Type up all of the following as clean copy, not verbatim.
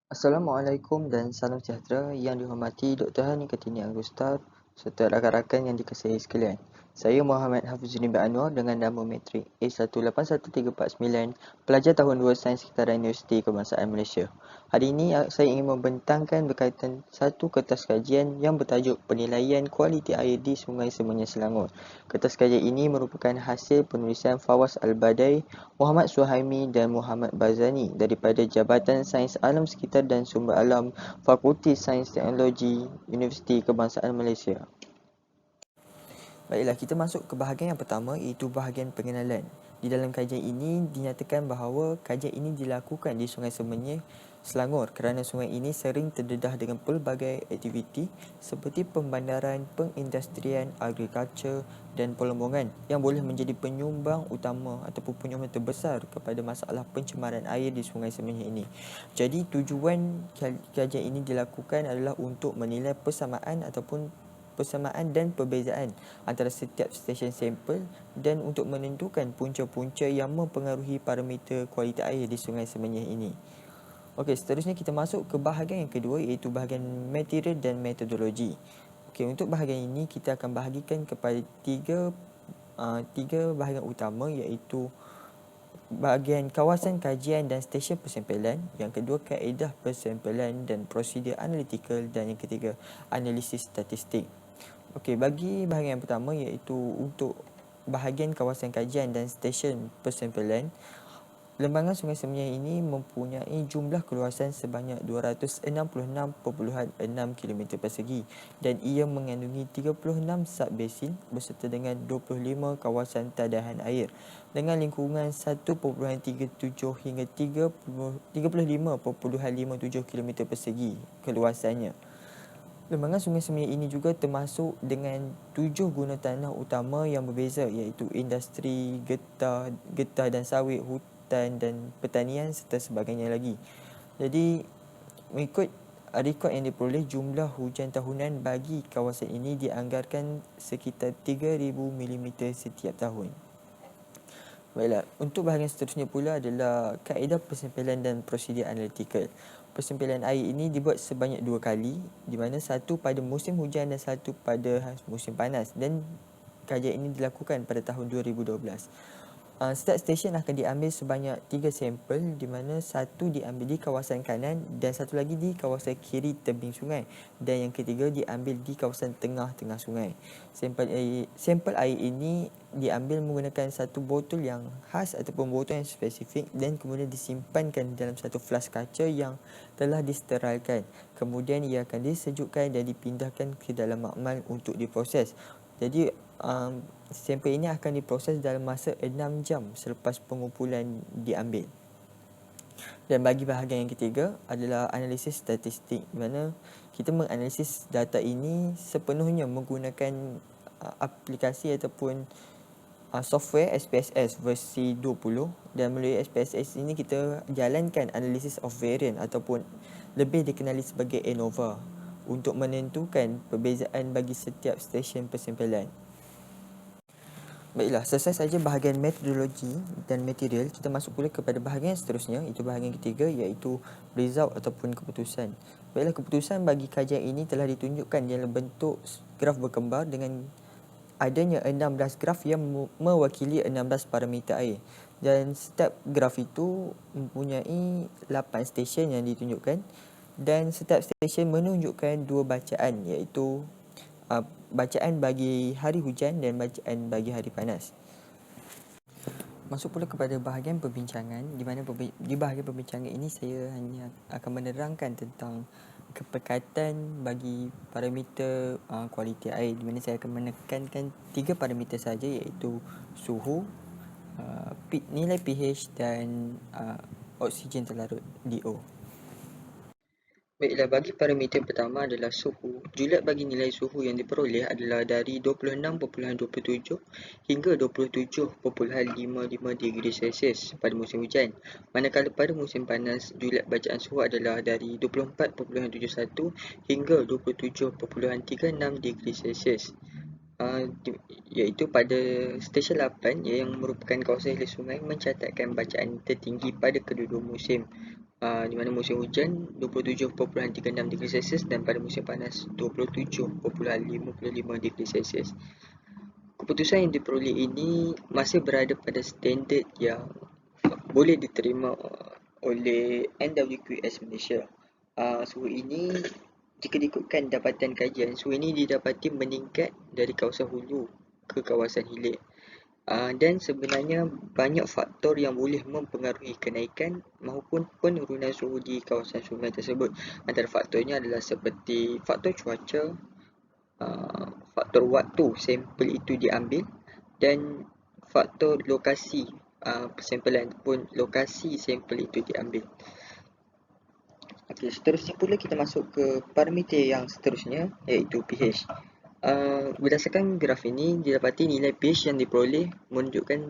Assalamualaikum dan salam sejahtera yang dihormati Dr. Hani Kartini Agustar serta rakan-rakan yang dikasihi sekalian. Saya Muhammad Hafizuddin bin Anwar dengan nama matrik A181349, pelajar tahun 2 Sains Sekitaran Universiti Kebangsaan Malaysia. Hari ini saya ingin membentangkan berkaitan satu kertas kajian yang bertajuk Penilaian Kualiti Air di Sungai Semenyi Selangor. Kertas kajian ini merupakan hasil penulisan Fawaz Al-Badai, Muhammad Suhaimi dan Muhammad Bazani daripada Jabatan Sains Alam Sekitar dan Sumber Alam, Fakulti Sains Teknologi, Universiti Kebangsaan Malaysia. Baiklah, kita masuk ke bahagian yang pertama, iaitu bahagian pengenalan. Di dalam kajian ini dinyatakan bahawa kajian ini dilakukan di Sungai Semenyih, Selangor kerana sungai ini sering terdedah dengan pelbagai aktiviti seperti pembandaran, pengindustrian, agrikultur dan pelemongan yang boleh menjadi penyumbang utama ataupun penyumbang terbesar kepada masalah pencemaran air di Sungai Semenyih ini. Jadi tujuan kajian ini dilakukan adalah untuk menilai persamaan dan perbezaan antara setiap stesen sampel dan untuk menentukan punca-punca yang mempengaruhi parameter kualiti air di Sungai Semenyih ini. Okey, seterusnya kita masuk ke bahagian yang kedua, iaitu bahagian material dan metodologi. Okey, untuk bahagian ini kita akan bahagikan kepada tiga bahagian utama, iaitu bahagian kawasan kajian dan stesen persempelan, yang kedua kaedah persempelan dan prosedur analytical, dan yang ketiga analisis statistik. Okey, bagi bahagian yang pertama, iaitu untuk bahagian kawasan kajian dan stesen persempelan, lembangan Sungai Semenyih ini mempunyai jumlah keluasan sebanyak 266.6 km persegi dan ia mengandungi 36 sub-basin berserta dengan 25 kawasan tadahan air dengan lingkungan 1.37 hingga 35.57 km persegi keluasannya. Lembangan Sungai Semenyih ini juga termasuk dengan 7 guna tanah utama yang berbeza, iaitu industri, getah dan sawit, hutan dan pertanian serta sebagainya lagi. Jadi mengikut rekod yang diperoleh, jumlah hujan tahunan bagi kawasan ini dianggarkan sekitar 3,000 mm setiap tahun. Baiklah, untuk bahagian seterusnya pula adalah kaedah persempelan dan prosedur analytical. Persempelan air ini dibuat sebanyak 2 kali, di mana satu pada musim hujan dan satu pada musim panas, dan kajian ini dilakukan pada tahun 2012. Setiap stesen akan diambil sebanyak 3 sampel, di mana satu diambil di kawasan kanan dan satu lagi di kawasan kiri tebing sungai, dan yang ketiga diambil di kawasan tengah-tengah sungai. Sampel air ini diambil menggunakan satu botol yang khas ataupun botol yang spesifik dan kemudian disimpankan dalam satu flas kaca yang telah disterilkan. Kemudian ia akan disejukkan dan dipindahkan ke dalam makmal untuk diproses. Jadi sampel ini akan diproses dalam masa 6 jam selepas pengumpulan diambil. Dan bagi bahagian yang ketiga adalah analisis statistik, di mana kita menganalisis data ini sepenuhnya menggunakan aplikasi ataupun software SPSS versi 20, dan melalui SPSS ini kita jalankan analisis of variance ataupun lebih dikenali sebagai ANOVA untuk menentukan perbezaan bagi setiap stesen persempelan. Baiklah, selesai saja bahagian metodologi dan material, kita masuk pula kepada bahagian seterusnya, itu bahagian ketiga, iaitu result ataupun keputusan. Baiklah, keputusan bagi kajian ini telah ditunjukkan dalam bentuk graf berkembar dengan adanya 16 graf yang mewakili 16 parameter air, dan setiap graf itu mempunyai 8 stesen yang ditunjukkan, dan setiap stesen menunjukkan dua bacaan, iaitu bacaan bagi hari hujan dan bacaan bagi hari panas. Masuk pula kepada bahagian perbincangan, di mana di bahagian perbincangan ini saya hanya akan menerangkan tentang kepekatan bagi parameter kualiti air, di mana saya akan menekankan 3 parameter saja, iaitu suhu, nilai pH dan oksigen terlarut DO. Baiklah, bagi parameter pertama adalah suhu. Julat bagi nilai suhu yang diperoleh adalah dari 26.27 hingga 27.55 digri Celsius pada musim hujan. Manakala pada musim panas, julat bacaan suhu adalah dari 24.71 hingga 27.36 digri Celsius. Iaitu pada stesen 8 yang merupakan kawasan hilir sungai mencatatkan bacaan tertinggi pada kedua-dua musim. di mana musim hujan 27.36 digri Celsius dan pada musim panas 27.55 digri Celsius. Keputusan yang diperoleh ini masih berada pada standard yang boleh diterima oleh NWQS Malaysia. Suhu ini jika diikutkan dapatan kajian, suhu ini didapati meningkat dari kawasan hulu ke kawasan hilir. Dan sebenarnya banyak faktor yang boleh mempengaruhi kenaikan maupun penurunan suhu di kawasan sungai tersebut. Antara faktornya adalah seperti faktor cuaca, faktor waktu sampel itu diambil dan faktor lokasi persampelan pun lokasi sampel itu diambil. Okey, seterusnya pula kita masuk ke parameter yang seterusnya iaitu pH. Berdasarkan graf ini didapati nilai pH yang diperoleh menunjukkan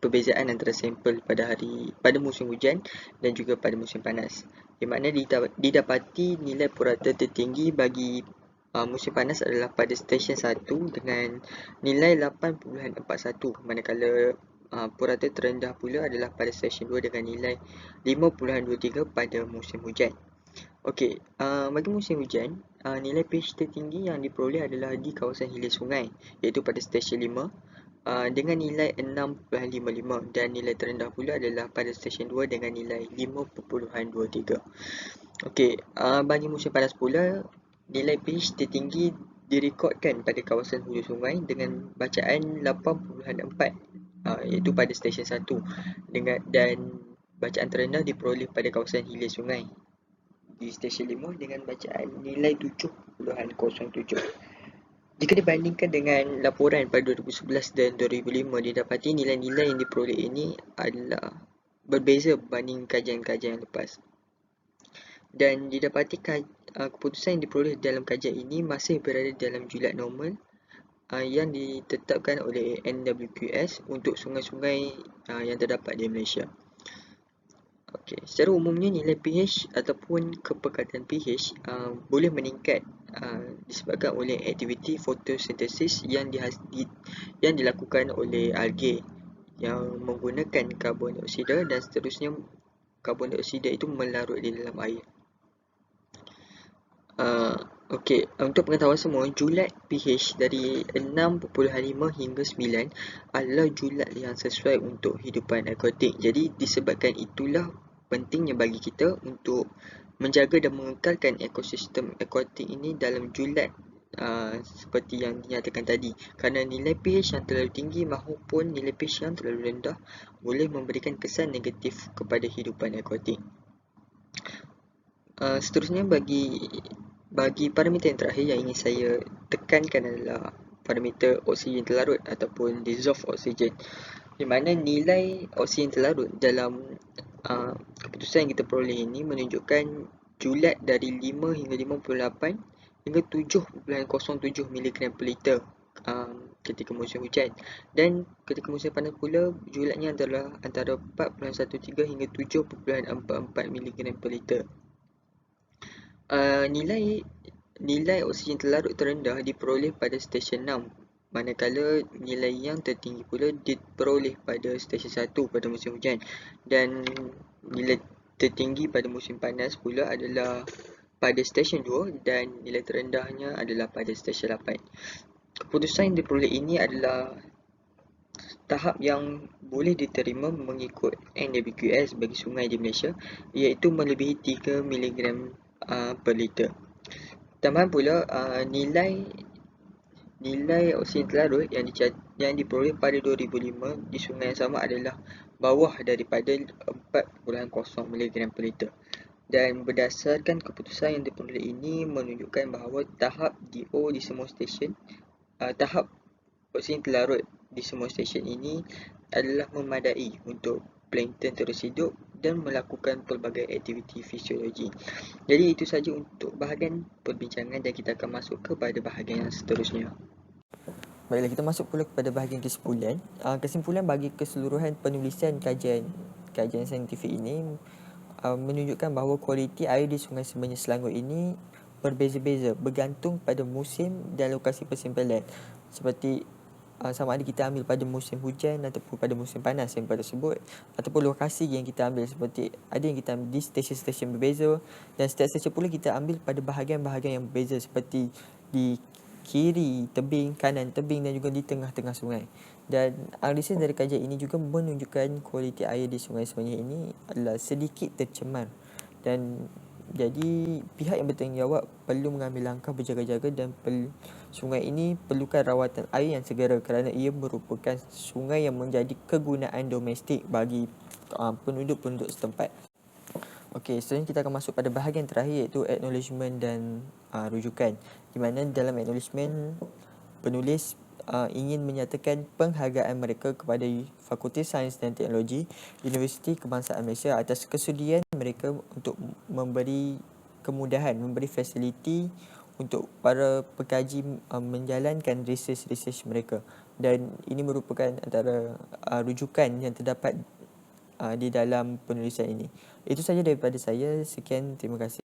perbezaan antara sampel pada musim hujan dan juga pada musim panas. Di mana didapati nilai purata tertinggi bagi musim panas adalah pada stesen 1 dengan nilai 8.41, manakala purata terendah pula adalah pada stesen 2 dengan nilai 5.23 pada musim hujan. Okey, bagi musim hujan, nilai pH tertinggi yang diperoleh adalah di kawasan hilir sungai, iaitu pada stesen 5 dengan nilai 6.55 dan nilai terendah pula adalah pada stesen 2 dengan nilai 5.23. Okey, bagi musim panas pula, nilai pH tertinggi direkodkan pada kawasan hulu sungai dengan bacaan 8.4, iaitu pada stesen 1 dan bacaan terendah diperoleh pada kawasan hilir sungai di stesen 5 dengan bacaan nilai 7.07. Jika dibandingkan dengan laporan pada 2011 dan 2005, didapati nilai-nilai yang diperoleh ini adalah berbeza berbanding kajian-kajian yang lepas. Dan didapati keputusan yang diperoleh dalam kajian ini masih berada dalam julat normal yang ditetapkan oleh NWQS untuk sungai-sungai yang terdapat di Malaysia. Okey, secara umumnya nilai pH ataupun kepekatan pH boleh meningkat disebabkan oleh aktiviti fotosintesis yang dilakukan oleh algae yang menggunakan karbon dioksida dan seterusnya karbon dioksida itu melarut di dalam air. Okey, untuk pengetahuan semua, julat pH dari 6.5 hingga 9 adalah julat yang sesuai untuk hidupan akuatik. Jadi disebabkan itulah pentingnya bagi kita untuk menjaga dan mengekalkan ekosistem akuatik ini dalam julat seperti yang dinyatakan tadi, kerana nilai pH yang terlalu tinggi maupun nilai pH yang terlalu rendah boleh memberikan kesan negatif kepada hidupan akuatik. Seterusnya bagi parameter yang terakhir yang ingin saya tekankan adalah parameter oksigen terlarut ataupun dissolved oxygen, di mana nilai oksigen terlarut dalam keputusan yang kita peroleh ini menunjukkan julat dari 5 hingga 58 hingga 7.07 mg per liter ketika musim hujan, dan ketika musim panas pula julatnya adalah antara 4.13 hingga 7.44 mg per liter. Nilai oksigen terlarut terendah diperoleh pada stesen 6, manakala nilai yang tertinggi pula diperoleh pada stesen 1 pada musim hujan, dan nilai tertinggi pada musim panas pula adalah pada stesen 2 dan nilai terendahnya adalah pada stesen 8. Keputusan yang diperoleh ini adalah tahap yang boleh diterima mengikut NWQS bagi sungai di Malaysia, iaitu melebihi 3 mg per liter. Tambahan pula nilai oksigen terlarut yang diperoleh pada 2005 di sungai yang sama adalah bawah daripada 4.0 mg per liter. Dan berdasarkan keputusan yang diperoleh ini menunjukkan bahawa tahap DO di semua stesen, tahap oksigen terlarut di semua stesen ini adalah memadai untuk plankton terus hidup dan melakukan pelbagai aktiviti fisiologi. Jadi itu saja untuk bahagian perbincangan dan kita akan masuk kepada bahagian yang seterusnya. Baiklah, kita masuk pula kepada bahagian kesimpulan. Kesimpulan bagi keseluruhan penulisan kajian saintifik ini menunjukkan bahawa kualiti air di Sungai Semenya Selangor ini berbeza-beza bergantung pada musim dan lokasi persimpelan. Seperti sama ada kita ambil pada musim hujan ataupun pada musim panas tempat tersebut, ataupun lokasi yang kita ambil, seperti ada yang kita ambil di stesen-stesen berbeza, dan setiap stesen pula kita ambil pada bahagian-bahagian yang berbeza, seperti di kiri tebing, kanan tebing dan juga di tengah-tengah sungai. Dan research dari kajian ini juga menunjukkan kualiti air di Sungai Semenyih ini adalah sedikit tercemar, dan jadi pihak yang bertanggungjawab perlu mengambil langkah berjaga-jaga, dan sungai ini perlukan rawatan air yang segera kerana ia merupakan sungai yang menjadi kegunaan domestik bagi penduduk-penduduk setempat. Okey, seterusnya kita akan masuk pada bahagian terakhir, iaitu acknowledgement dan rujukan, di mana dalam acknowledgement penulis ingin menyatakan penghargaan mereka kepada Fakulti Sains dan Teknologi Universiti Kebangsaan Malaysia atas kesudian mereka untuk memberi kemudahan, memberi fasiliti untuk para pekaji menjalankan research mereka, dan ini merupakan antara rujukan yang terdapat di dalam penulisan ini. Itu saja daripada saya. Sekian, terima kasih.